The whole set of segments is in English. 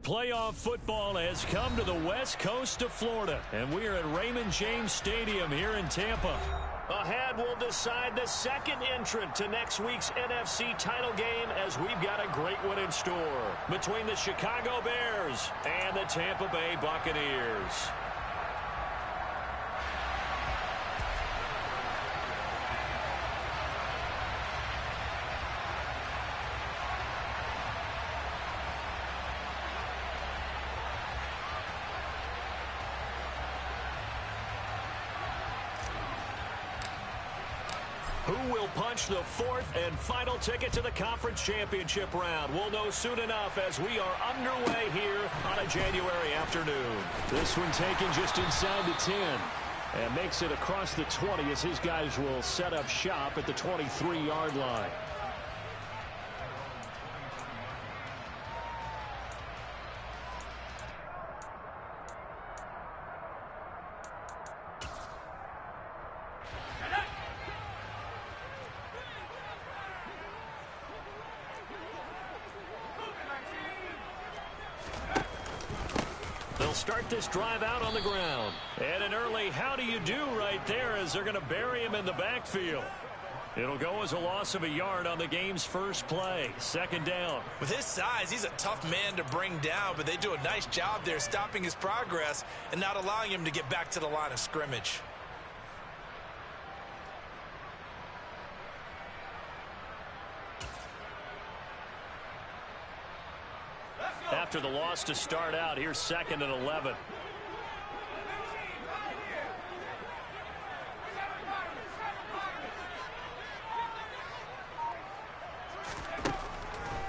playoff football has come to the west coast of Florida, and we are at Raymond James Stadium here in Tampa. Ahead, we'll decide the second entrant to next week's NFC title game, as we've got a great one in store between the Chicago Bears and the Tampa Bay Buccaneers. Who will punch the fourth and final ticket to the conference championship round? We'll know soon enough as we are underway here on a January afternoon. This one taken just inside the 10 and makes it across the 20 as his guys will set up shop at the 23-yard line. Start this drive out on the ground. And an early how do you do right there as they're going to bury him in the backfield. It'll go as a loss of a yard on the game's first play. Second down. With his size, he's a tough man to bring down, but they do a nice job there stopping his progress and not allowing him to get back to the line of scrimmage. After the loss to start out, here's 2nd and 11.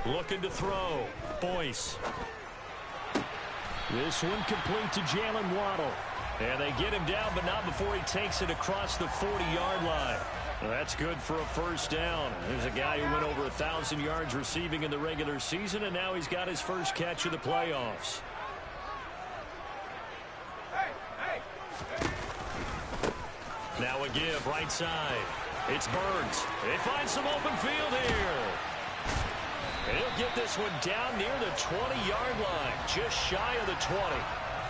Looking to throw. Boyce. This one complete to Jalen Waddle. And they get him down, but not before he takes it across the 40-yard line. Well, that's good for a first down. There's a guy who went over 1,000 yards receiving in the regular season, and now he's got his first catch of the playoffs. Now a give, right side. It's Burns. They find some open field here. And he'll get this one down near the 20-yard line, just shy of the 20.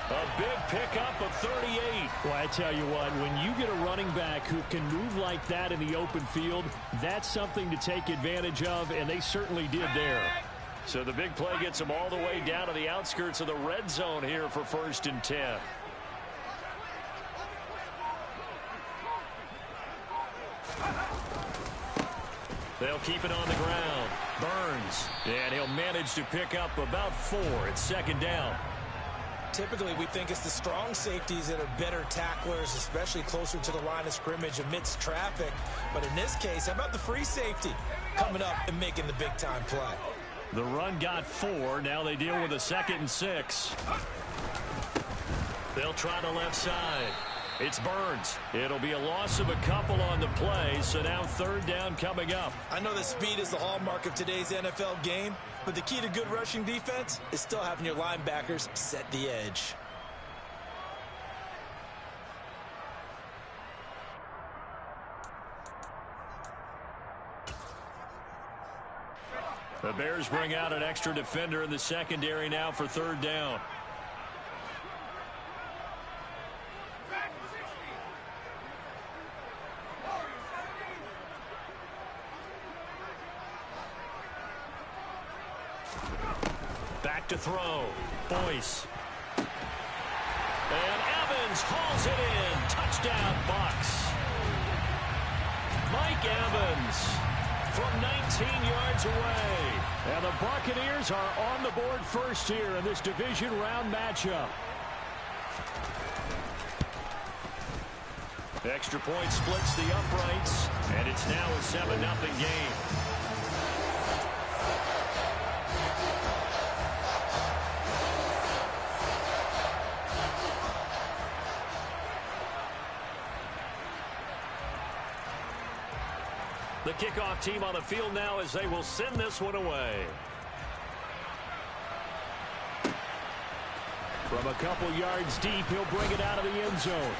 A big pickup of 38. Well, I tell you what, when you get a running back who can move like that in the open field, that's something to take advantage of, and they certainly did there. So the big play gets them all the way down to the outskirts of the red zone here for 1st and 10. They'll keep it on the ground. Burns, and he'll manage to pick up about 4 at 2nd down. Typically, we think it's the strong safeties that are better tacklers, especially closer to the line of scrimmage amidst traffic. But in this case, how about the free safety coming up and making the big-time play? The run got 4. Now they deal with a 2nd and 6. They'll try the left side. It's Burns. It'll be a loss of a couple on the play, so now 3rd down coming up. I know that speed is the hallmark of today's NFL game, but the key to good rushing defense is still having your linebackers set the edge. The Bears bring out an extra defender in the secondary now for 3rd down. Back to throw. Boyce. And Evans hauls it in. Touchdown, Bucs. Mike Evans from 19 yards away. And the Buccaneers are on the board first here in this division round matchup. The extra point splits the uprights, and it's now a 7-0 game. The kickoff team on the field now as they will send this one away. From a couple yards deep, he'll bring it out of the end zone.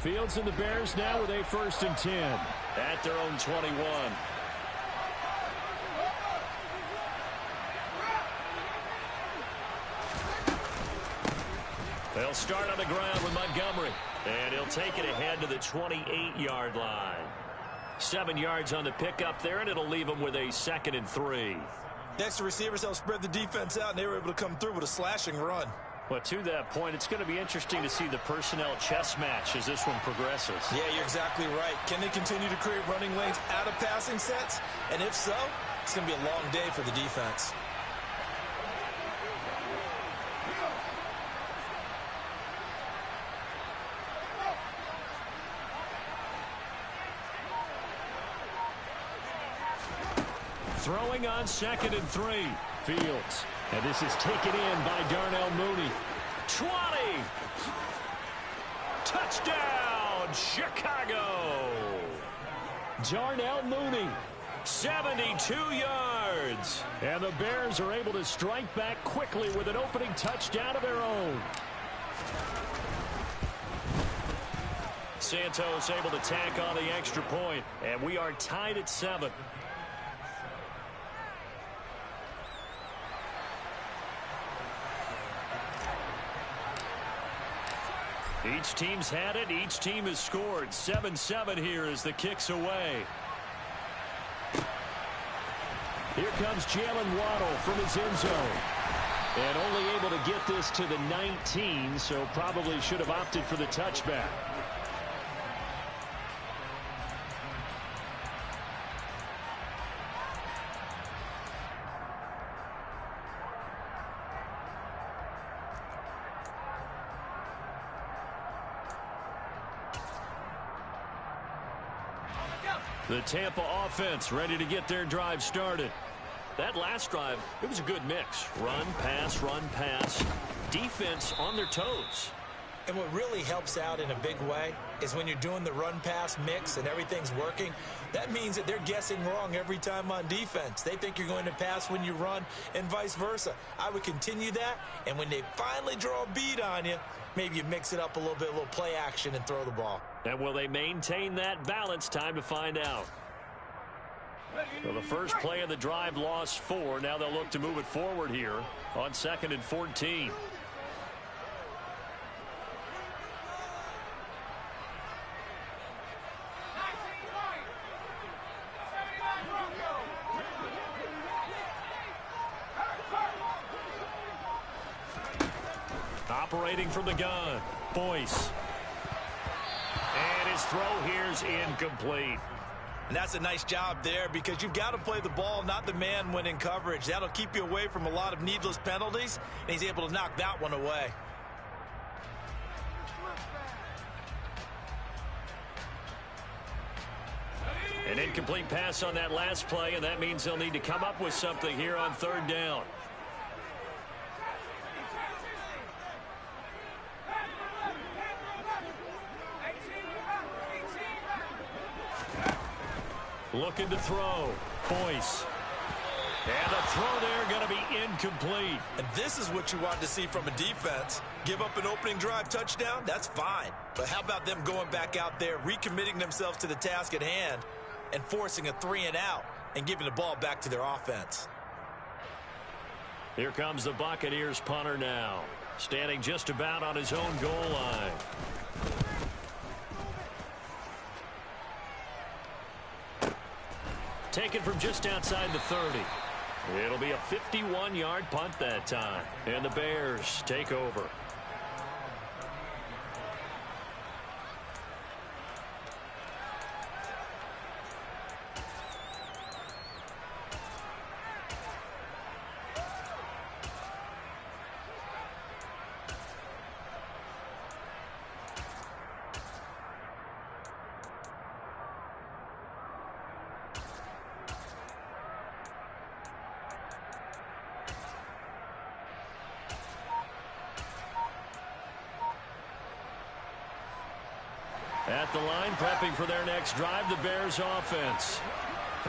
Fields and the Bears now with a 1st and 10. At their own 21. They'll start on the ground with Montgomery. And he'll take it ahead to the 28-yard line. 7 yards on the pickup there, and it'll leave him with a 2nd and 3. Next, the receivers helped spread the defense out, and they were able to come through with a slashing run. Well, to that point, it's going to be interesting to see the personnel chess match as this one progresses. Yeah, you're exactly right. Can they continue to create running lanes out of passing sets? And if so, it's going to be a long day for the defense. Throwing on 2nd and 3. Fields. And this is taken in by Darnell Mooney. 20. Touchdown, Chicago. Darnell Mooney. 72 yards. And the Bears are able to strike back quickly with an opening touchdown of their own. Santos able to tack on the extra point, and we are tied at 7. Each team's had it. Each team has scored. 7-7 here as the kick's away. Here comes Jalen Waddle from his end zone. And only able to get this to the 19, so probably should have opted for the touchback. The Tampa offense ready to get their drive started. That last drive, it was a good mix. Run, pass. Defense on their toes. And what really helps out in a big way is when you're doing the run-pass mix and everything's working, that means that they're guessing wrong every time on defense. They think you're going to pass when you run and vice versa. I would continue that, and when they finally draw a beat on you, maybe you mix it up a little bit, a little play action, and throw the ball. And will they maintain that balance? Time to find out. Well, the first play of the drive lost 4. Now they'll look to move it forward here on 2nd and 14. Operating from the gun, Boyce. And his throw here's incomplete. And that's a nice job there because you've got to play the ball, not the man when in coverage. That'll keep you away from a lot of needless penalties, and he's able to knock that one away. An incomplete pass on that last play, and that means they'll need to come up with something here on 3rd down. Looking to throw. Boyce. And the throw there going to be incomplete. And this is what you want to see from a defense. Give up an opening drive touchdown, that's fine. But how about them going back out there, recommitting themselves to the task at hand, and forcing a 3-and-out and giving the ball back to their offense. Here comes the Buccaneers punter now, standing just about on his own goal line. Taken from just outside the 30. It'll be a 51-yard punt that time. And the Bears take over. At the line, prepping for their next drive, the Bears offense.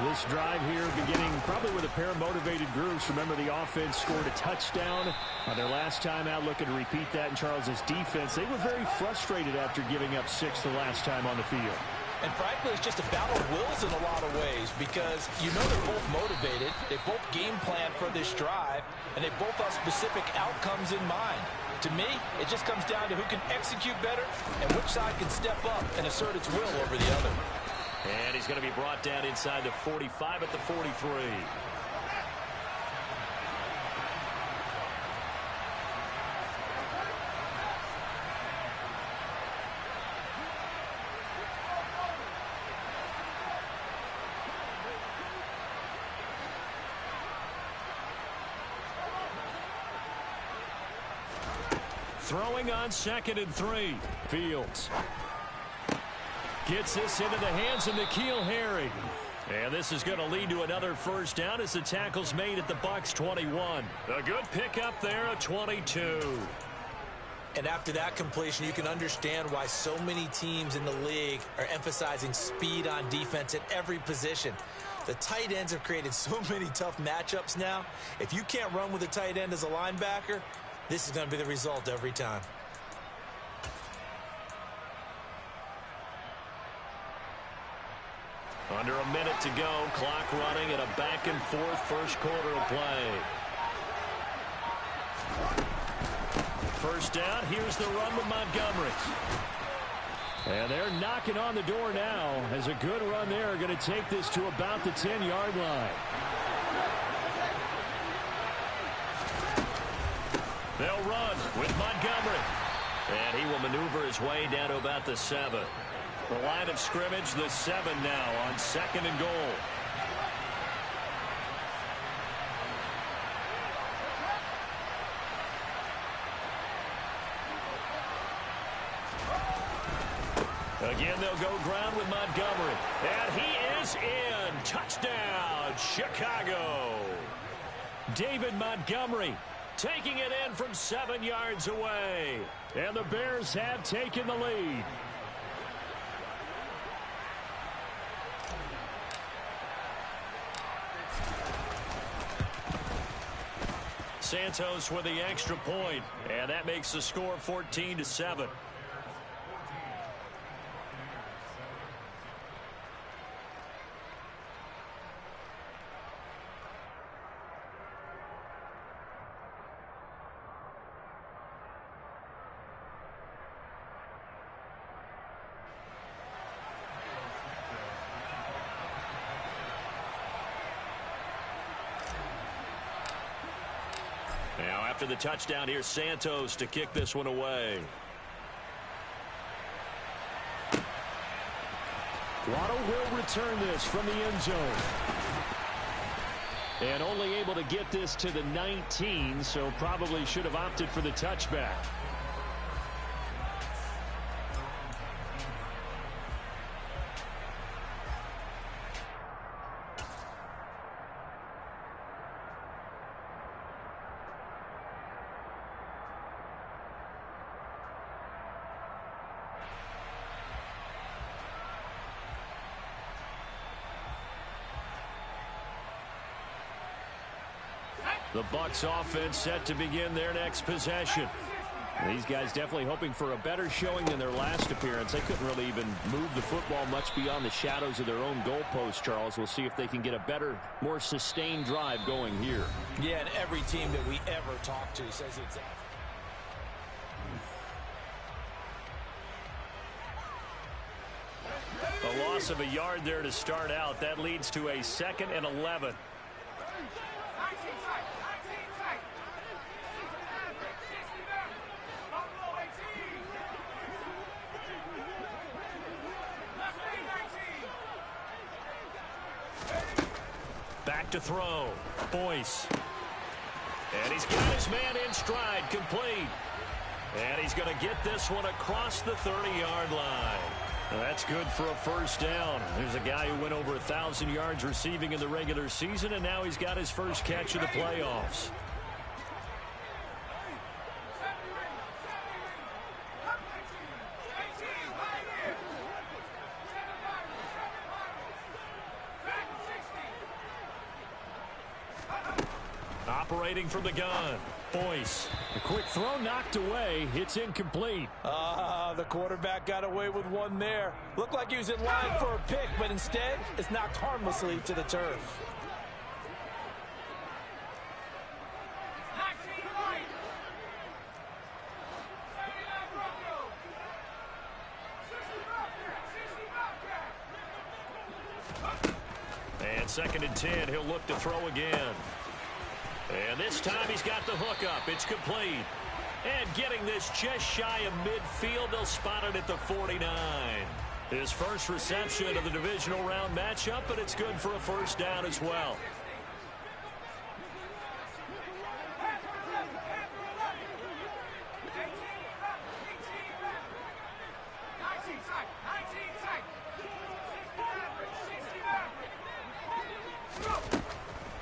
This drive here beginning probably with a pair of motivated groups. Remember, the offense scored a touchdown on their last time out, looking to repeat that in Charles's defense. They were very frustrated after giving up 6 the last time on the field. And frankly, it's just a battle of wills in a lot of ways because you know they're both motivated. They both game plan for this drive, and they both have specific outcomes in mind. To me, it just comes down to who can execute better and which side can step up and assert its will over the other. And he's going to be brought down inside the 45 at the 43. Throwing on 2nd and 3. Fields gets this into the hands of N'Keal Harry. And this is going to lead to another first down as the tackle's made at the Bucs 21. A good pickup there, a 22. And after that completion, you can understand why so many teams in the league are emphasizing speed on defense at every position. The tight ends have created so many tough matchups now. If you can't run with a tight end as a linebacker, this is going to be the result every time. Under a minute to go, clock running at a back-and-forth first quarter of play. First down, here's the run with Montgomery. And they're knocking on the door now as a good run there going to take this to about the 10-yard line. They'll run with Montgomery. And he will maneuver his way down to about the 7. The line of scrimmage, the 7 now on 2nd and goal. Again, they'll go ground with Montgomery. And he is in. Touchdown, Chicago. David Montgomery taking it in from 7 yards away. And the Bears have taken the lead. Santos with the extra point, and that makes the score 14-7. Now, after the touchdown, here's Santos to kick this one away. Waddle will return this from the end zone. And only able to get this to the 19, so probably should have opted for the touchback. The Bucs offense set to begin their next possession. These guys definitely hoping for a better showing than their last appearance. They couldn't really even move the football much beyond the shadows of their own goalpost, Charles. We'll see if they can get a better, more sustained drive going here. Yeah, and every team that we ever talk to says exactly. A loss of a yard there to start out. That leads to a 2nd and 11. Back to throw. Boyce. And he's got his man in stride, complete. And he's going to get this one across the 30-yard line. That's good for a first down. There's a guy who went over 1,000 yards receiving in the regular season, and now he's got his first catch of the playoffs. operating from the gun. Boyce. A quick throw knocked away. It's incomplete. The quarterback got away with one there. Looked like he was in line for a pick, but instead, it's knocked harmlessly to the turf. And 2nd and 10, he'll look to throw again. And this time he's got the hook up. It's complete. And getting this just shy of midfield, they'll spot it at the 49. His first reception of the divisional round matchup, but it's good for a first down as well.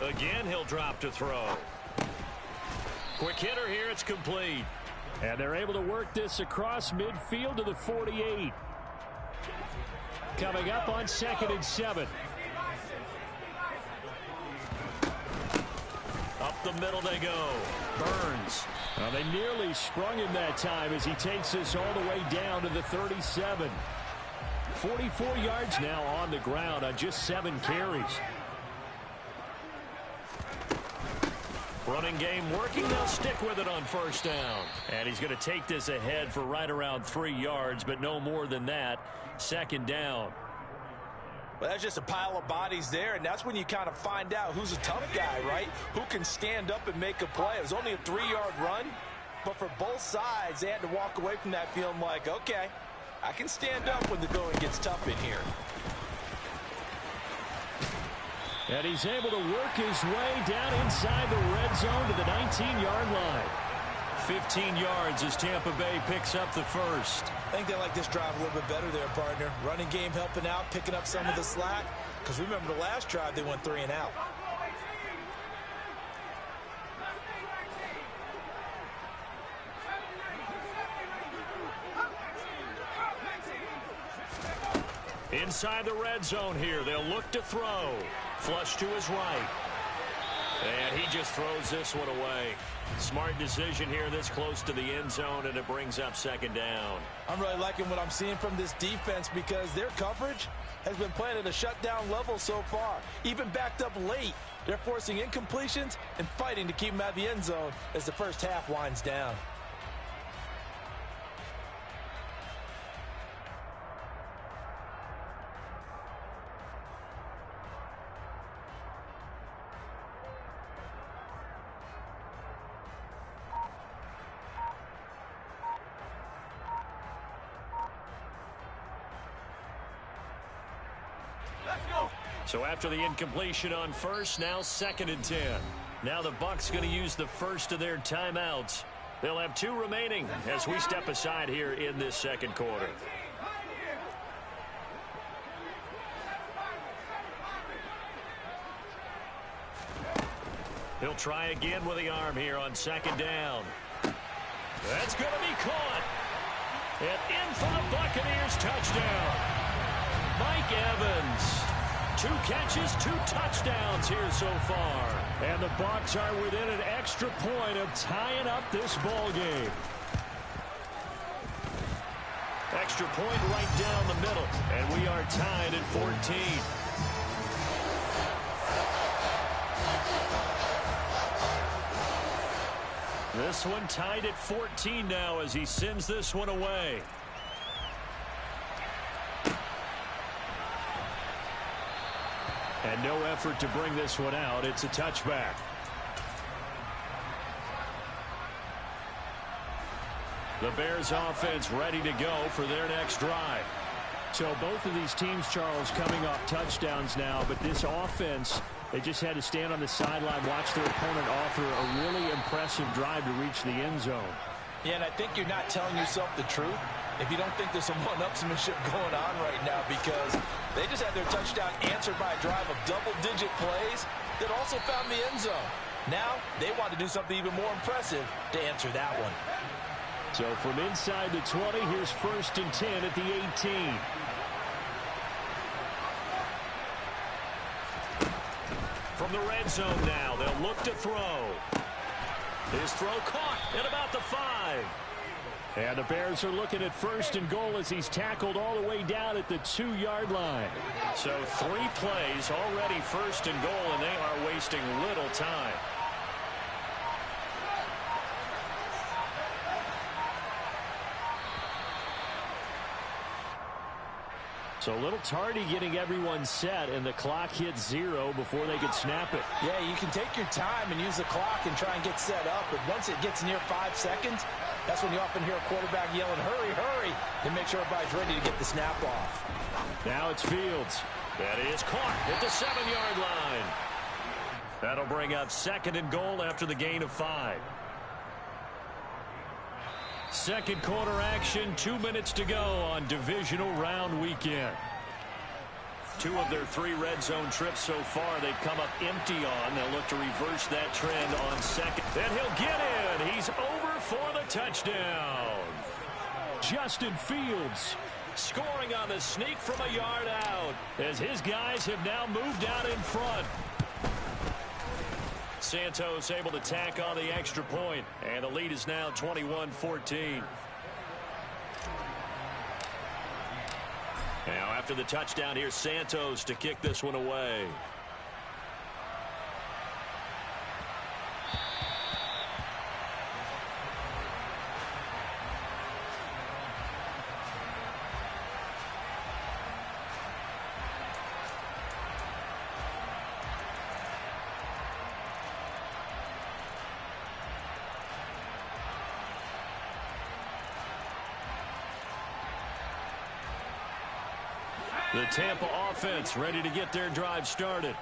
Again, he'll drop to throw. Quick hitter here, it's complete. And they're able to work this across midfield to the 48. Coming up on 2nd and 7. Up the middle they go. Burns. Well, they nearly sprung him that time as he takes this all the way down to the 37. 44 yards now on the ground on just 7 carries. Running game working. They'll stick with it on first down. And he's going to take this ahead for right around 3 yards, but no more than that. 2nd down. Well, that's just a pile of bodies there, and that's when you kind of find out who's a tough guy, right? Who can stand up and make a play. It was only a 3-yard run, but for both sides, they had to walk away from that feeling like, okay, I can stand up when the going gets tough in here. And he's able to work his way down inside the red zone to the 19-yard line. 15 yards as Tampa Bay picks up the first. I think they like this drive a little bit better there, partner. Running game helping out, picking up some of the slack. Because remember the last drive, they went 3 and out. Inside the red zone here, they'll look to throw. Flush to his right. And he just throws this one away. Smart decision here this close to the end zone, and it brings up 2nd down. I'm really liking what I'm seeing from this defense because their coverage has been playing at a shutdown level so far. Even backed up late, they're forcing incompletions and fighting to keep them out of the end zone as the first half winds down. So after the incompletion on first, now 2nd and 10. Now the Bucs going to use the first of their timeouts. They'll have 2 remaining as we step aside here in this 2nd quarter. He'll try again with the arm here on 2nd down. That's going to be caught. And in for the Buccaneers touchdown. Mike Evans. 2 catches, 2 touchdowns here so far. And the Bucs are within an extra point of tying up this ball game. Extra point right down the middle. And we are tied at 14. This one tied at 14 now as he sends this one away. And no effort to bring this one out. It's a touchback. The Bears offense ready to go for their next drive. So both of these teams, Charles, coming off touchdowns now, but this offense, they just had to stand on the sideline, watch their opponent offer a really impressive drive to reach the end zone. Yeah, and I think you're not telling yourself the truth if you don't think there's some one-upsmanship going on right now, because they just had their touchdown answered by a drive of double-digit plays that also found the end zone. Now they want to do something even more impressive to answer that one. So from inside the 20, here's 1st and 10 at the 18. from the red zone now. They'll look to throw. His throw caught at about the 5. And the Bears are looking at 1st and goal as he's tackled all the way down at the 2-yard line. So 3 plays already 1st and goal, and they are wasting little time. So a little tardy getting everyone set, and the clock hits 0 before they could snap it. Yeah, you can take your time and use the clock and try and get set up, but once it gets near 5 seconds, that's when you often hear a quarterback yelling, hurry, hurry, to make sure everybody's ready to get the snap off. Now it's Fields. That is caught at the 7-yard line. That'll bring up 2nd and goal after the gain of 5. Second quarter action, 2 minutes to go on divisional round weekend. 2 of their 3 red zone trips so far they've come up empty on. They'll look to reverse that trend on 2nd. And he'll get in. He's over for the touchdown. Justin Fields scoring on the sneak from a yard out as his guys have now moved out in front. Santos able to tack on the extra point, and the lead is now 21-14. Now after the touchdown, here's Santos to kick this one away. The Tampa offense ready to get their drive started.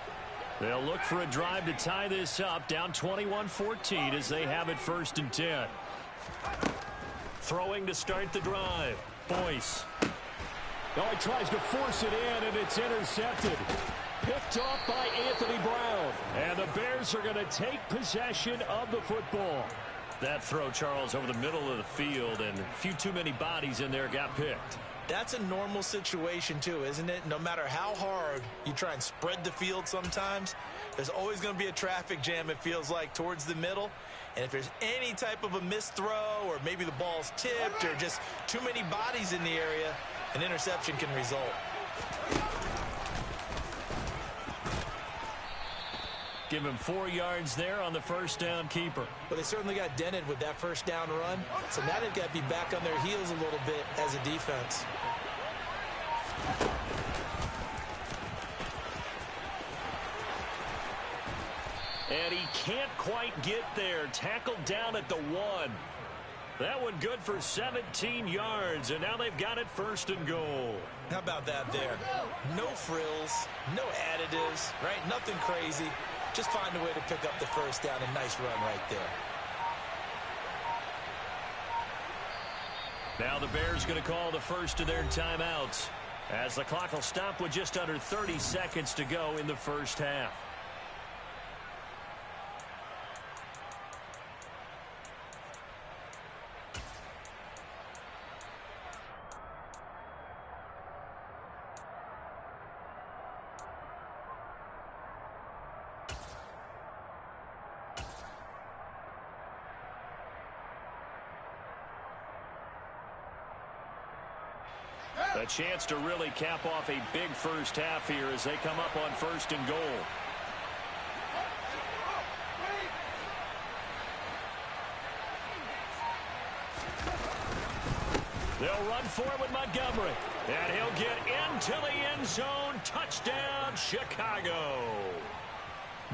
They'll look for a drive to tie this up, down 21-14 as they have it 1st and 10. Throwing to start the drive. Boyce. Oh, he tries to force it in, and it's intercepted. Picked off by Anthony Brown. And the Bears are going to take possession of the football. That throw, Charles, over the middle of the field, and a few too many bodies in there got picked. That's a normal situation, too, isn't it? No matter how hard you try and spread the field sometimes, there's always going to be a traffic jam, it feels like, towards the middle. And if there's any type of a missed throw or maybe the ball's tipped or just too many bodies in the area, an interception can result. Give him 4 yards there on the first down keeper. But they certainly got dented with that first down run. So now they've got to be back on their heels a little bit as a defense. And he can't quite get there. Tackled down at the 1. That one good for 17 yards, and now they've got it 1st and goal. How about that there? No frills, no additives, right? Nothing crazy. Just find a way to pick up the first down. A nice run right there. Now the Bears going to call the first of their timeouts as the clock will stop with just under 30 seconds to go in the first half. A chance to really cap off a big first half here as they come up on 1st and goal. They'll run for it with Montgomery. And he'll get into the end zone. Touchdown, Chicago.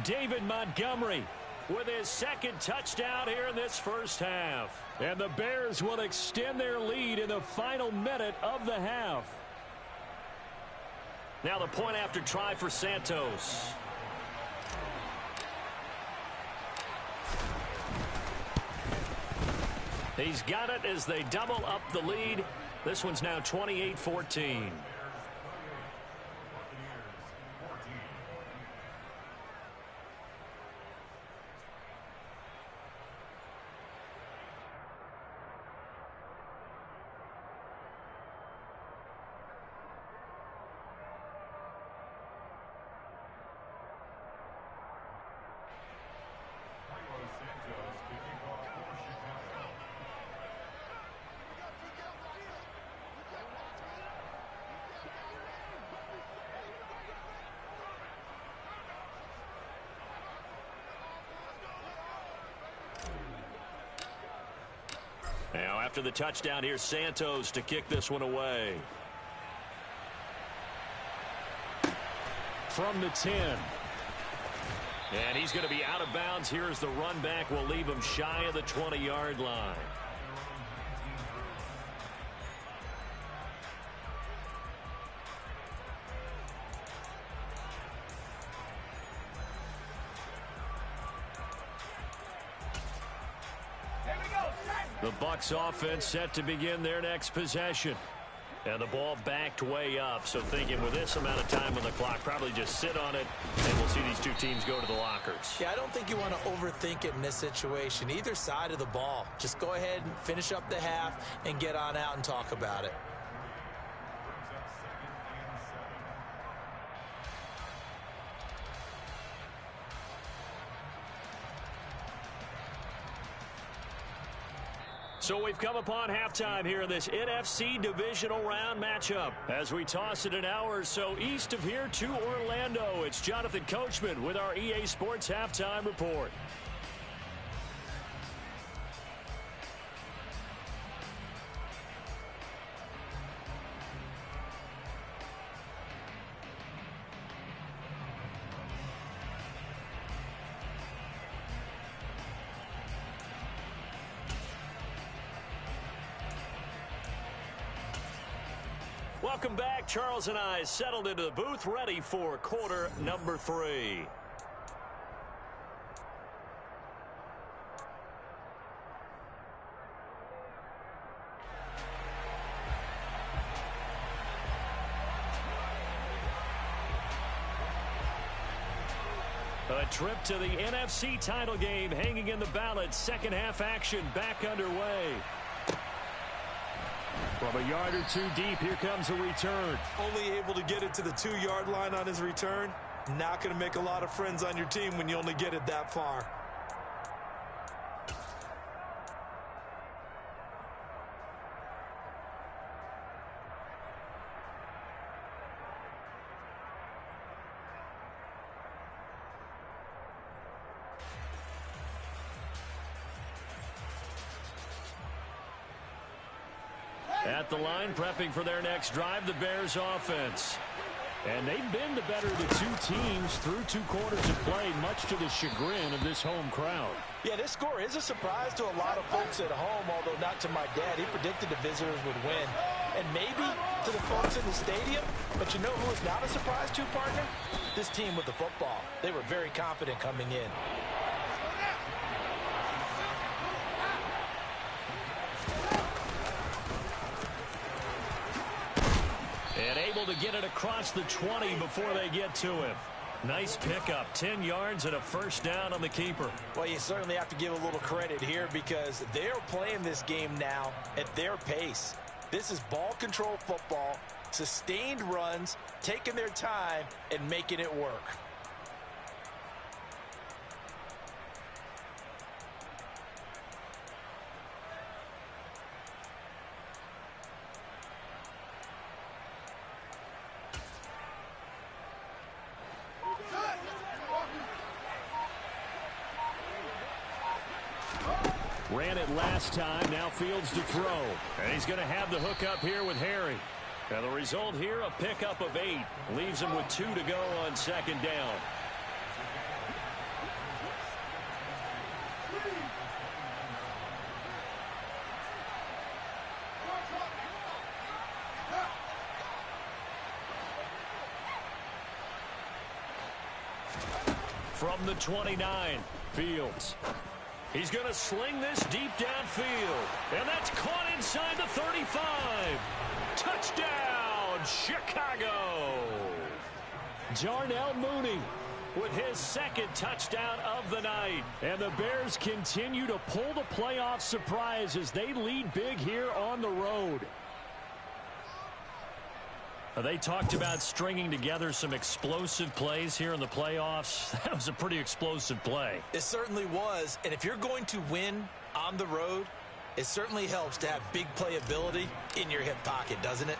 David Montgomery with his 2nd touchdown here in this first half. And the Bears will extend their lead in the final minute of the half. Now the point after try for Santos. He's got it as they double up the lead. This one's now 28-14. Now after the touchdown, here's Santos to kick this one away. From the 10. And he's going to be out of bounds. Here's the run back. We'll leave him shy of the 20-yard line. The Bucs offense set to begin their next possession. And the ball backed way up. So thinking with this amount of time on the clock, probably just sit on it, and we'll see these two teams go to the lockers. Yeah, I don't think you want to overthink it in this situation. Either side of the ball. Just go ahead and finish up the half and get on out and talk about it. So we've come upon halftime here in this NFC divisional round matchup. As we toss it an hour or so east of here to Orlando, it's Jonathan Coachman with our EA Sports Halftime Report. Welcome back. Charles and I settled into the booth, ready for quarter number 3. A trip to the NFC title game hanging in the balance. Second half action back underway. From a yard or two deep, here comes a return. Only able to get it to the 2-yard line on his return. Not going to make a lot of friends on your team when you only get it that far. At the line, prepping for their next drive, the Bears offense. And they've been the better of the two teams through 2 quarters of play, much to the chagrin of this home crowd. Yeah, this score is a surprise to a lot of folks at home, although not to my dad. He predicted the visitors would win. And maybe to the folks in the stadium, but you know who is not a surprise to, partner? This team with the football. They were very confident coming in. And able to get it across the 20 before they get to him. Nice pickup, 10 yards and a first down on the keeper. Well, you certainly have to give a little credit here because they're playing this game now at their pace. This is ball control football, sustained runs, taking their time and making it work. Ran it last time, now Fields to throw. And he's going to have the hook up here with Harry. And the result here, a pickup of 8. Leaves him with 2 to go on second down. From the 29, Fields. He's going to sling this deep downfield. And that's caught inside the 35. Touchdown, Chicago. Darnell Mooney with his second touchdown of the night. And the Bears continue to pull the playoff surprise as they lead big here on the road. They talked about stringing together some explosive plays here in the playoffs. That was a pretty explosive play. It certainly was. And if you're going to win on the road, it certainly helps to have big playability in your hip pocket, doesn't it?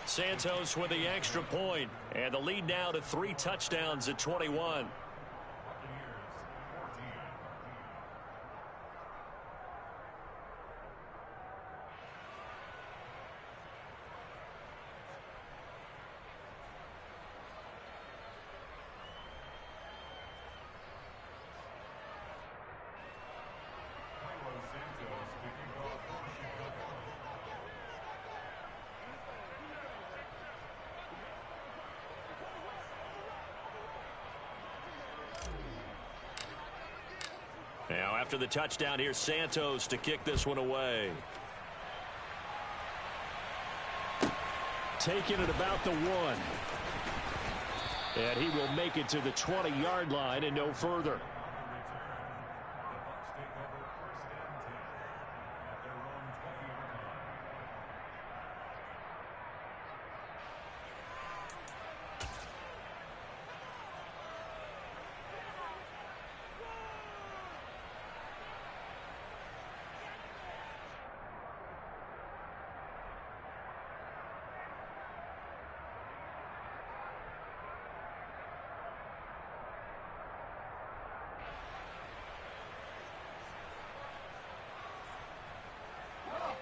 Santos with the extra point, and the lead now to 3 touchdowns at 21. Now after the touchdown, here's Santos to kick this one away. Taking it about the 1. And he will make it to the 20-yard line and no further.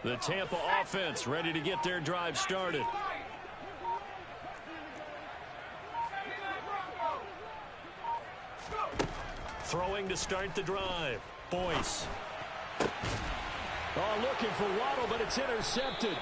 The Tampa offense ready to get their drive started. Throwing to start the drive. Boyce. Oh, looking for Waddle, but it's intercepted.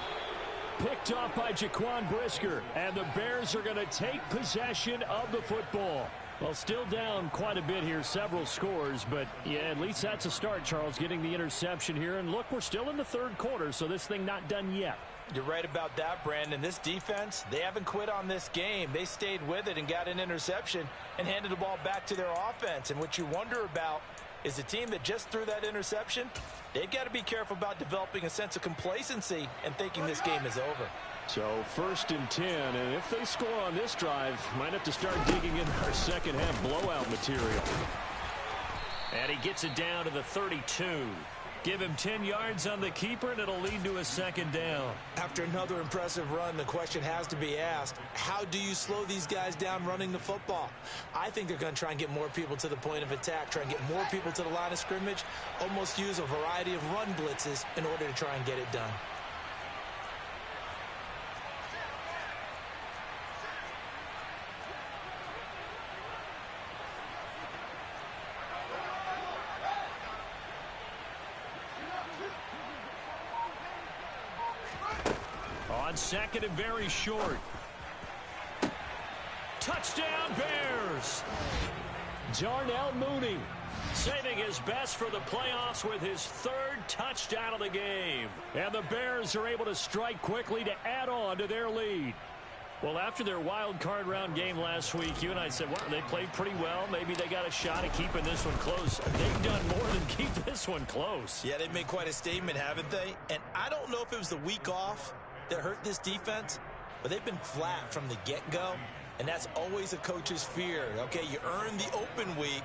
Picked off by Jaquan Brisker. And the Bears are going to take possession of the football. Well, still down quite a bit here, several scores, but yeah, at least that's a start, Charles, getting the interception here. And look, we're still in the third quarter, so this thing not done yet. You're right about that, Brandon. This defense, they haven't quit on this game. They stayed with it and got an interception and handed the ball back to their offense. And what you wonder about is the team that just threw that interception, they've got to be careful about developing a sense of complacency and thinking this game is over. So 1st and 10, and if they score on this drive, might have to start digging in our second half blowout material. And he gets it down to the 32. Give him 10 yards on the keeper, and it'll lead to a second down. After another impressive run, the question has to be asked, how do you slow these guys down running the football? I think they're going to try and get more people to the point of attack, try and get more people to the line of scrimmage, almost use a variety of run blitzes in order to try and get it done. On second and very short. Touchdown, Bears! Darnell Mooney saving his best for the playoffs with his 3rd touchdown of the game. And the Bears are able to strike quickly to add on to their lead. Well, after their wild card round game last week, you and I said, well, they played pretty well. Maybe they got a shot at keeping this one close. They've done more than keep this one close. Yeah, they've made quite a statement, haven't they? And I don't know if it was the week off that hurt this defense, but they've been flat from the get-go, and that's always a coach's fear. Okay, you earn the open week,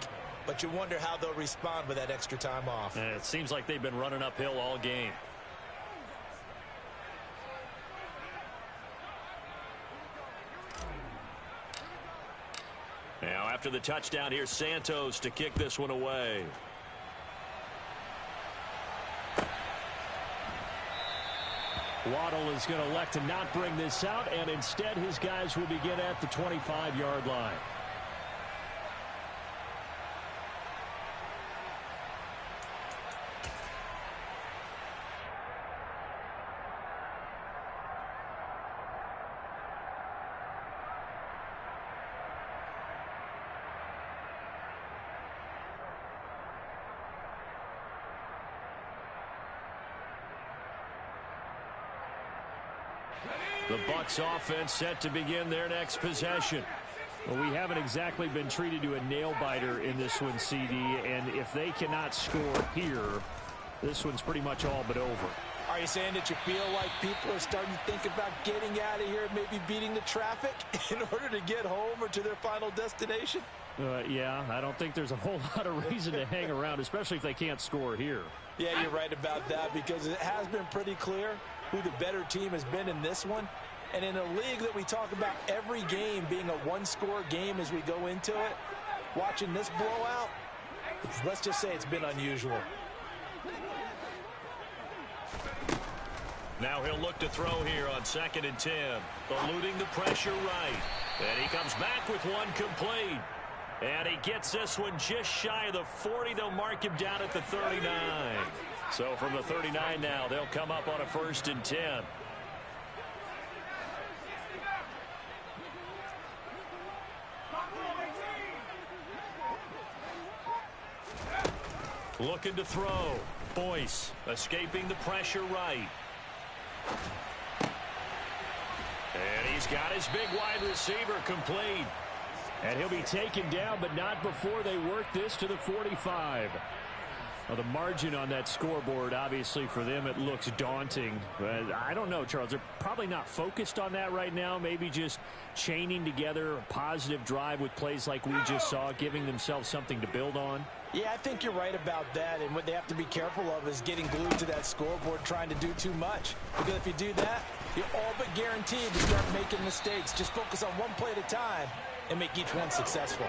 but you wonder how they'll respond with that extra time off. And it seems like they've been running uphill all game. Now after the touchdown, here's Santos to kick this one away. Waddle is going to elect to not bring this out, and instead his guys will begin at the 25-yard line. The Bucs offense set to begin their next possession. Well, we haven't exactly been treated to a nail-biter in this one, CD, and if they cannot score here, this one's pretty much all but over. Are you saying that you feel like people are starting to think about getting out of here and maybe beating the traffic in order to get home or to their final destination? Yeah, I don't think there's a whole lot of reason to hang around, especially if they can't score here. Yeah, you're right about that, because it has been pretty clear who the better team has been in this one. And in a league that we talk about every game being a one-score game as we go into it, watching this blowout, let's just say it's been unusual. Now he'll look to throw here on 2nd and 10. Eluding the pressure right. And he comes back with one complete. And he gets this one just shy of the 40. They'll mark him down at the 39. So from the 39 now, they'll come up on a 1st and 10. Looking to throw. Boyce escaping the pressure right. And he's got his big wide receiver complete. And he'll be taken down, but not before they work this to the 45. Well, the margin on that scoreboard, obviously, for them, it looks daunting. But I don't know, Charles. They're probably not focused on that right now. Maybe just chaining together a positive drive with plays like we just saw, giving themselves something to build on. Yeah, I think you're right about that. And what they have to be careful of is getting glued to that scoreboard, trying to do too much. Because if you do that, you're all but guaranteed to start making mistakes. Just focus on one play at a time and make each one successful.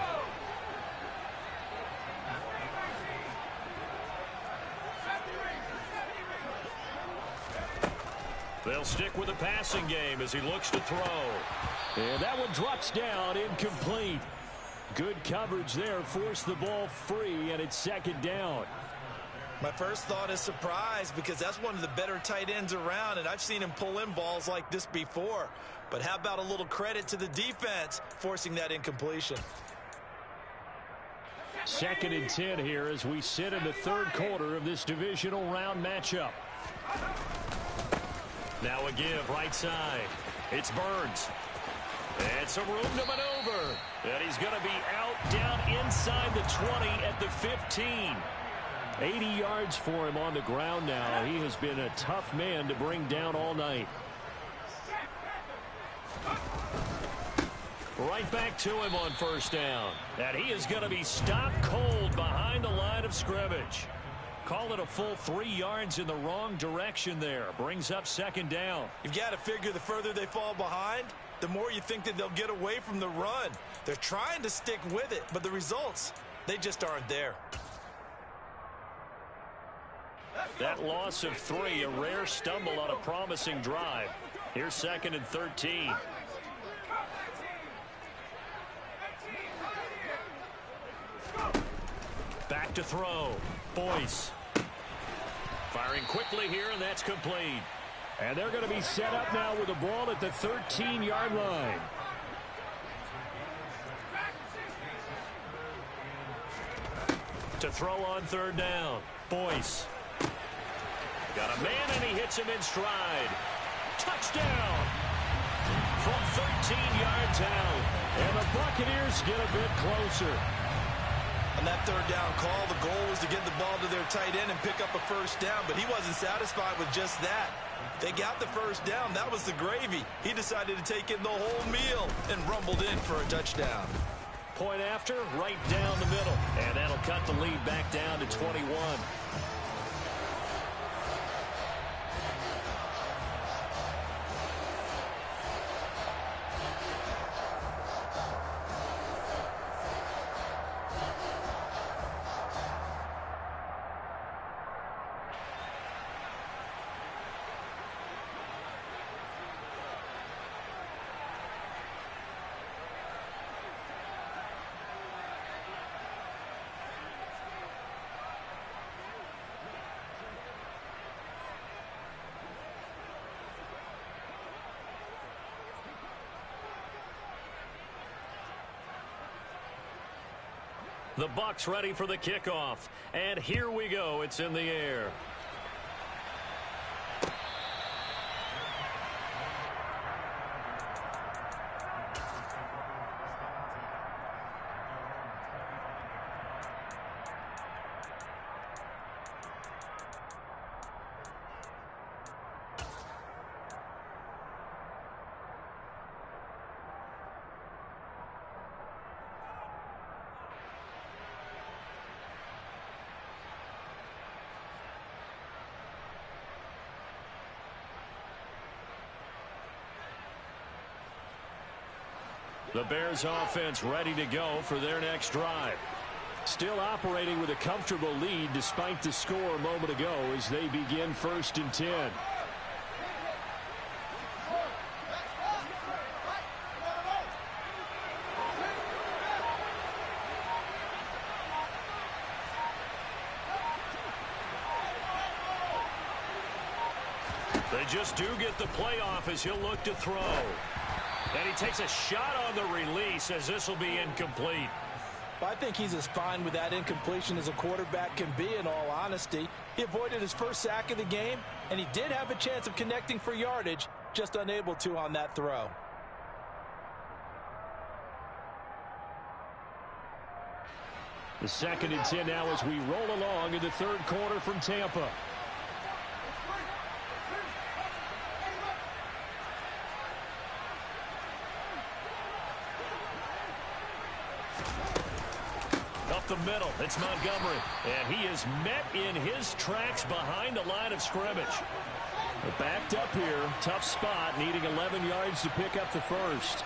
They'll stick with the passing game as he looks to throw. And that one drops down, incomplete. Good coverage there, forced the ball free, and it's second down. My first thought is surprise, because that's one of the better tight ends around, and I've seen him pull in balls like this before. But how about a little credit to the defense forcing that incompletion? 2nd and 10 here as we sit in the third quarter of this divisional round matchup. Now a give right side. It's Burns. And some room to maneuver. And he's going to be out down inside the 20 at the 15. 80 yards for him on the ground now. He has been a tough man to bring down all night. Right back to him on first down. And he is going to be stopped cold behind the line of scrimmage. Call it a full 3 yards in the wrong direction there. Brings up second down. You've got to figure the further they fall behind, the more you think that they'll get away from the run. They're trying to stick with it, but the results, they just aren't there. That loss of 3, a rare stumble on a promising drive. Here's 2nd and 13. Back to throw. Boyce. Firing quickly here, and that's complete. And they're going to be set up now with the ball at the 13-yard line. To throw on third down. Boyce. Got a man, and he hits him in stride. Touchdown! From 13 yards out. And the Buccaneers get a bit closer. On that third down call, the goal was to get the ball to their tight end and pick up a first down, but he wasn't satisfied with just that. They got the first down. That was the gravy. He decided to take in the whole meal and rumbled in for a touchdown. Point after, right down the middle. And that'll cut the lead back down to 21. The Bucs ready for the kickoff. And here we go. It's in the air. The Bears offense ready to go for their next drive. Still operating with a comfortable lead despite the score a moment ago as they begin 1st and 10. They just do get the playoff as he'll look to throw. And he takes a shot on the release as this will be incomplete. Well, I think he's as fine with that incompletion as a quarterback can be, in all honesty. He avoided his first sack of the game, and he did have a chance of connecting for yardage, just unable to on that throw. The 2nd and 10 now as we roll along in the 3rd quarter from Tampa. Up the middle, it's Montgomery. And he is met in his tracks behind the line of scrimmage. They're backed up here. Tough spot, needing 11 yards to pick up the first.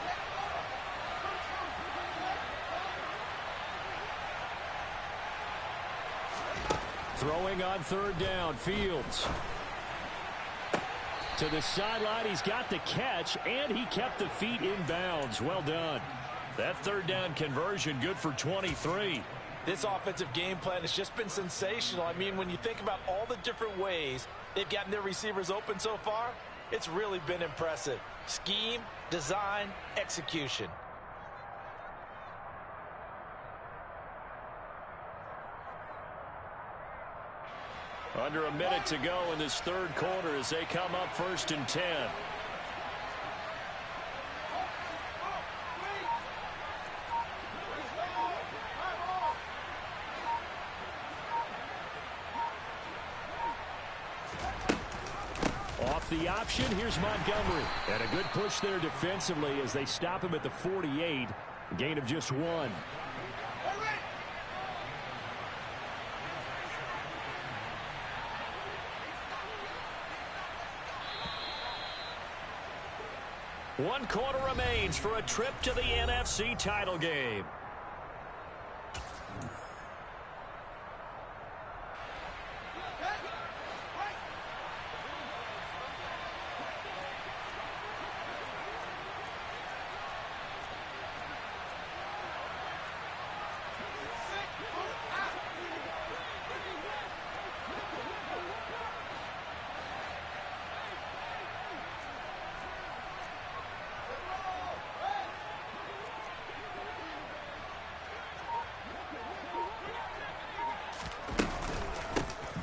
Throwing on 3rd down, Fields. To the sideline, he's got the catch, and he kept the feet in bounds. Well done. That 3rd down conversion, good for 23. This offensive game plan has just been sensational. I mean, when you think about all the different ways they've gotten their receivers open so far, it's really been impressive. Scheme, design, execution. Under a minute to go in this 3rd quarter as they come up 1st and 10. Off the option, here's Montgomery. And a good push there defensively as they stop him at the 48. A gain of just 1. One quarter remains for a trip to the NFC title game.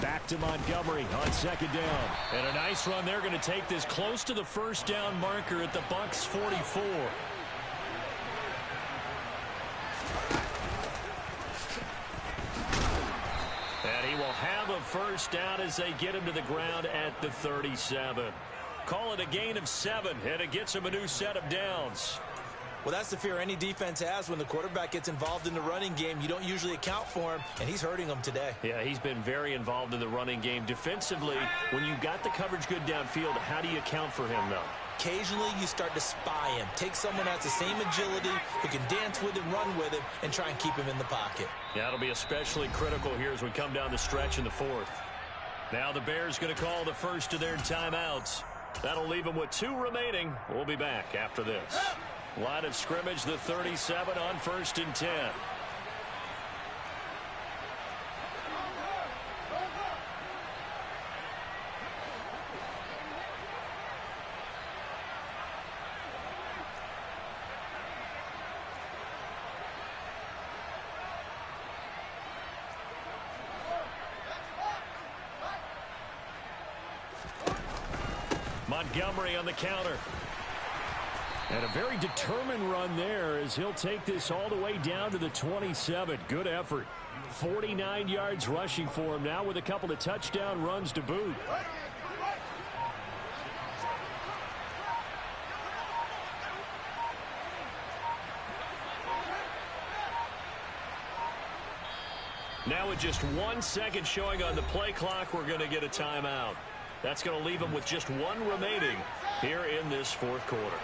Back to Montgomery on 2nd down. And a nice run. They're going to take this close to the 1st down marker at the Bucs 44. And he will have a 1st down as they get him to the ground at the 37. Call it a gain of 7, and it gets him a new set of downs. Well, that's the fear any defense has when the quarterback gets involved in the running game. You don't usually account for him, and he's hurting them today. Yeah, he's been very involved in the running game. Defensively, when you got the coverage good downfield, how do you account for him, though? Occasionally, you start to spy him. Take someone that has the same agility, who can dance with him, run with him, and try and keep him in the pocket. Yeah, it'll be especially critical here as we come down the stretch in the 4th. Now the Bears going to call the first of their timeouts. That'll leave them with 2 remaining. We'll be back after this. Line of scrimmage, the 37 on 1st and 10. Montgomery on the counter. And a very determined run there as he'll take this all the way down to the 27. Good effort. 49 yards rushing for him now with a couple of touchdown runs to boot. Now with just 1 second showing on the play clock, we're going to get a timeout. That's going to leave him with just 1 remaining here in this 4th quarter.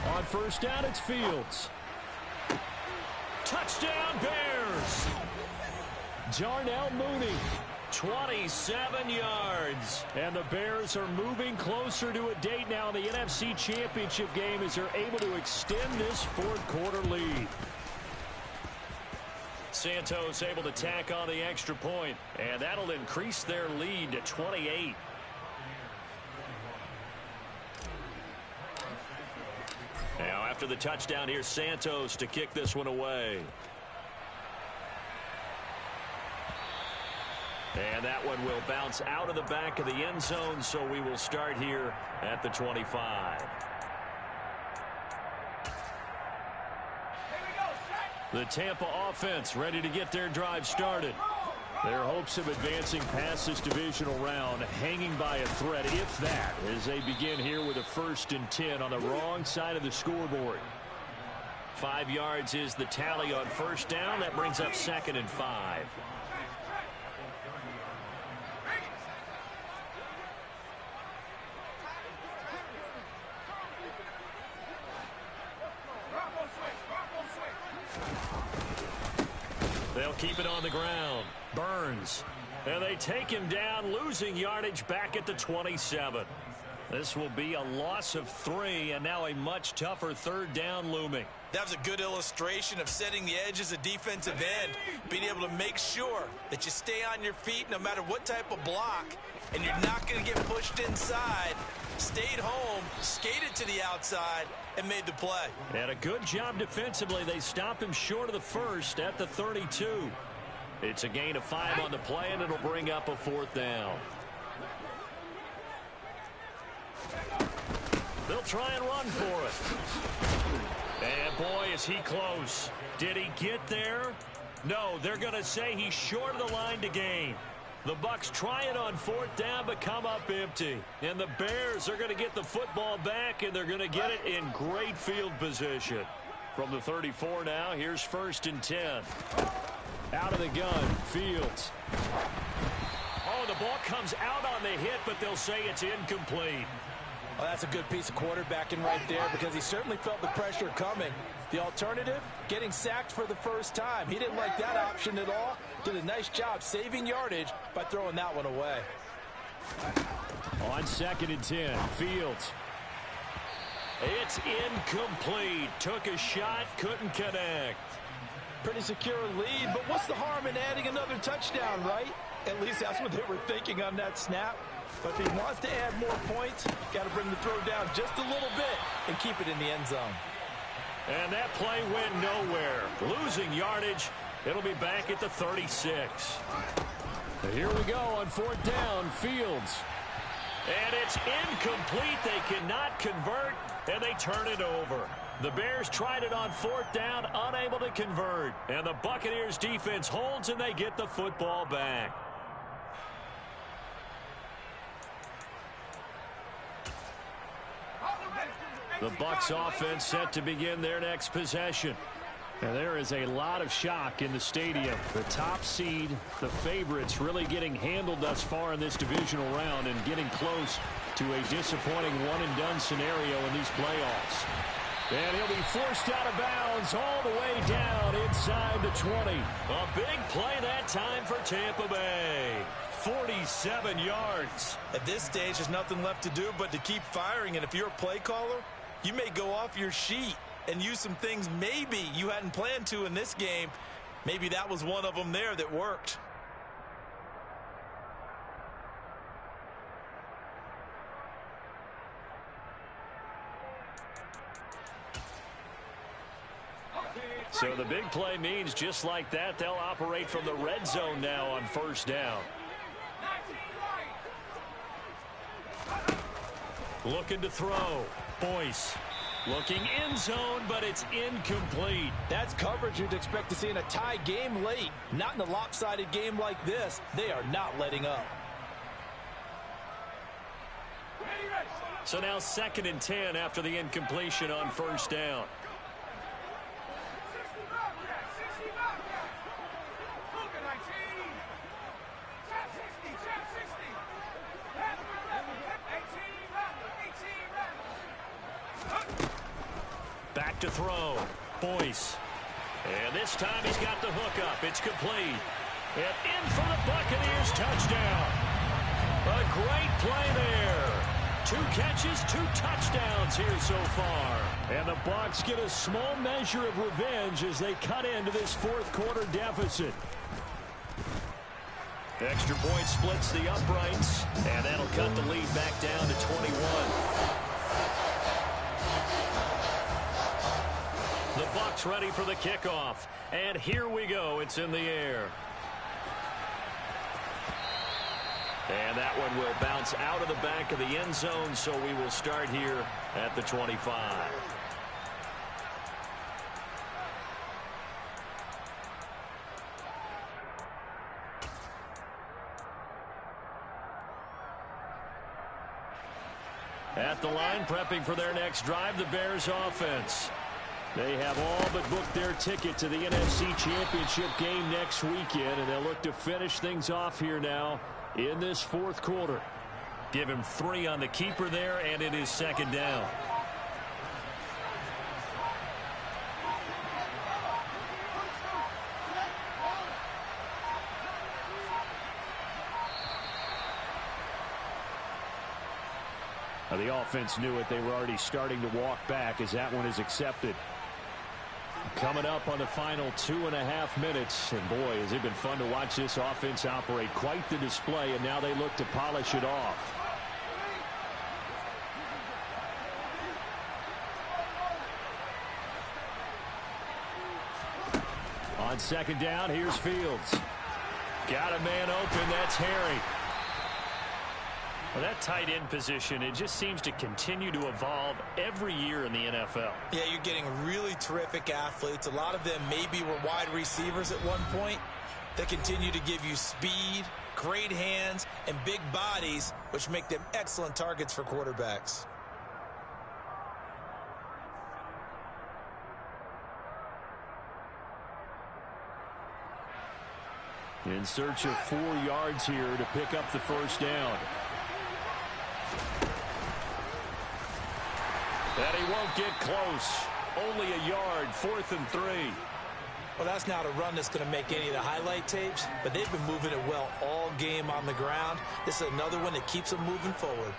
On 1st down, it's Fields. Touchdown, Bears! Darnell Mooney. 27 yards. And the Bears are moving closer to a date now in the NFC Championship game as they're able to extend this 4th quarter lead. Santos able to tack on the extra point, and that'll increase their lead to 28. Now, after the touchdown, here's Santos to kick this one away. And that one will bounce out of the back of the end zone, so we will start here at the 25. The Tampa offense ready to get their drive started. Their hopes of advancing past this divisional round hanging by a thread, if that, as they begin here with a 1st and 10 on the wrong side of the scoreboard. 5 yards is the tally on 1st down. That brings up 2nd and 5. They'll keep it on the ground. Burns. And they take him down, losing yardage back at the 27. This will be a loss of 3, and now a much tougher 3rd down looming. That was a good illustration of setting the edge as a defensive end, being able to make sure that you stay on your feet no matter what type of block, and you're not going to get pushed inside. Stayed home, skated to the outside, and made the play. And a good job defensively. They stop him short of the 1st at the 32. It's a gain of 5 on the play, and it'll bring up a 4th down. They'll try and run for it. And boy, is he close. Did he get there? No, they're going to say he's short of the line to gain. The Bucs try it on 4th down, but come up empty. And the Bears are going to get the football back, and they're going to get it in great field position. From the 34 now, here's 1st and 10. Out of the gun, Fields. Oh, the ball comes out on the hit, but they'll say it's incomplete. Well, that's a good piece of quarterbacking right there, because he certainly felt the pressure coming. The alternative, getting sacked for the 1st time. He didn't like that option at all. Did a nice job saving yardage by throwing that one away. On 2nd and 10, Fields. It's incomplete. Took a shot, couldn't connect. Pretty secure lead, but what's the harm in adding another touchdown, right? At least that's what they were thinking on that snap. But if he wants to add more points, got to bring the throw down just a little bit and keep it in the end zone. And that play went nowhere. Losing yardage. It'll be back at the 36. Here we go on 4th down, Fields. And it's incomplete. They cannot convert, and they turn it over. The Bears tried it on 4th down, unable to convert. And the Buccaneers defense holds, and they get the football back. The Bucs offense set to begin their next possession. And there is a lot of shock in the stadium. The top seed, the favorites, really getting handled thus far in this divisional round and getting close to a disappointing one-and-done scenario in these playoffs. And he'll be forced out of bounds all the way down inside the 20. A big play that time for Tampa Bay. 47 yards. At this stage, there's nothing left to do but to keep firing. And if you're a play caller, you may go off your sheet and use some things maybe you hadn't planned to in this game. Maybe that was one of them there that worked. So the big play means just like that, they'll operate from the red zone now on 1st down. Looking to throw. Boyce. Looking in zone, but it's incomplete. That's coverage you'd expect to see in a tie game late. Not in a lopsided game like this. They are not letting up. So now 2nd and 10 after the incompletion on 1st down. Back to throw. Boyce. And this time he's got the hook up. It's complete. And in for the Buccaneers touchdown. A great play there. 2 catches, 2 touchdowns here so far. And the Bucs get a small measure of revenge as they cut into this fourth quarter deficit. Extra point splits the uprights, and that'll cut the lead back down to 21. The Bucs ready for the kickoff, and here we go. It's in the air. And that one will bounce out of the back of the end zone, so we will start here at the 25. At the line, prepping for their next drive, the Bears offense. They have all but booked their ticket to the NFC Championship game next weekend, and they'll look to finish things off here now in this fourth quarter. Give him 3 on the keeper there, and it is second down. Now, the offense knew it. They were already starting to walk back as that one is accepted. Coming up on the final 2.5 minutes, and boy, has it been fun to watch this offense operate. Quite the display, and now they look to polish it off. On second down, here's Fields. Got a man open, that's Harry. Well, that tight end position, it just seems to continue to evolve every year in the NFL. Yeah, you're getting really terrific athletes. A lot of them maybe were wide receivers at one point. They continue to give you speed, great hands, and big bodies, which make them excellent targets for quarterbacks. In search of 4 yards here to pick up the first down. And he won't get close. Only a yard, 4th and 3. Well, that's not a run that's going to make any of the highlight tapes, but they've been moving it well all game on the ground. This is another one that keeps them moving forward.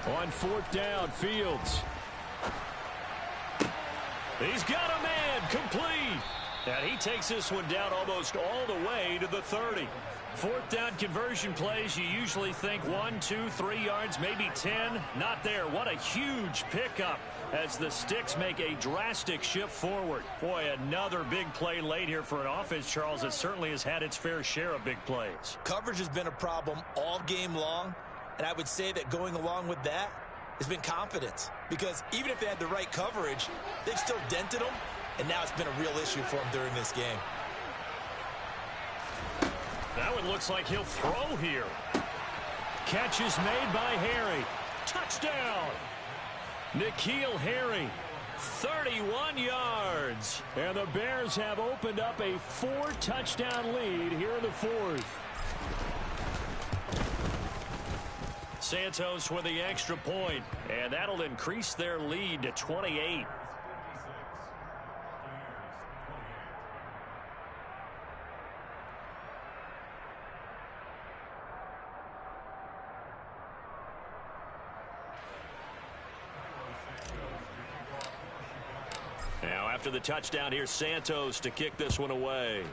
On 4th down, Fields. He's got a man, complete. And he takes this one down almost all the way to the 30. 4th down conversion plays, you usually think 1, 2, 3 yards, maybe 10. Not there. What a huge pickup as the Sticks make a drastic shift forward. Boy, another big play late here for an offense, Charles, that certainly has had its fair share of big plays. Coverage has been a problem all game long. And I would say that going along with that has been confidence. Because even if they had the right coverage, they've still dented them. And now it's been a real issue for them during this game. That one looks like he'll throw here. Catch is made by Harry. Touchdown! N'Keal Harry, 31 yards. And the Bears have opened up a 4-touchdown lead here in the 4th. Santos with the extra point, and that'll increase their lead to 28. Now after the touchdown, here's Santos to kick this one away.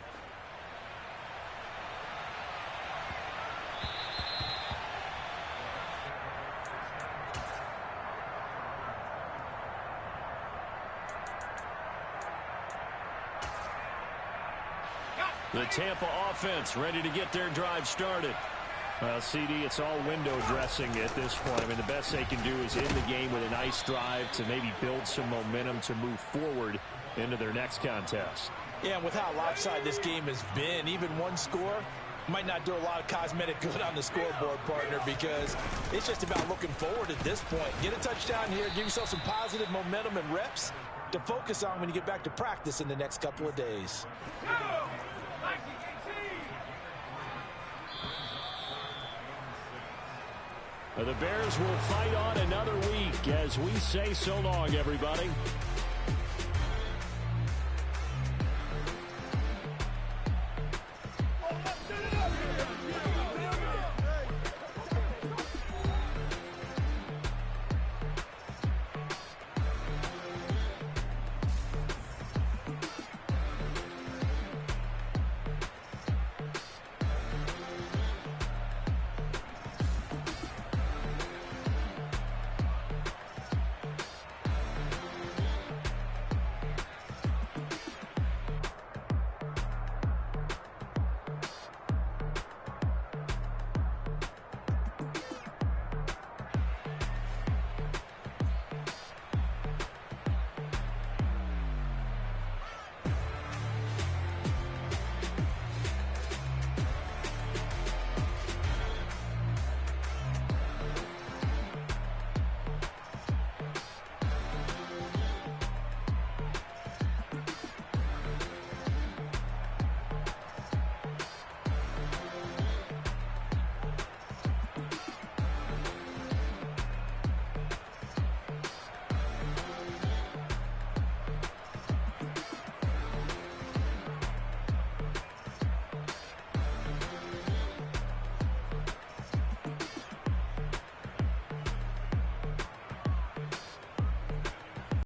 The Tampa offense ready to get their drive started. Well, CD, it's all window dressing at this point. I mean, the best they can do is end the game with a nice drive to maybe build some momentum to move forward into their next contest. Yeah, and with how lopsided this game has been, even one score might not do a lot of cosmetic good on the scoreboard, partner, because it's just about looking forward at this point. Get a touchdown here, give yourself some positive momentum and reps to focus on when you get back to practice in the next couple of days. The Bears will fight on another week as we say so long, everybody.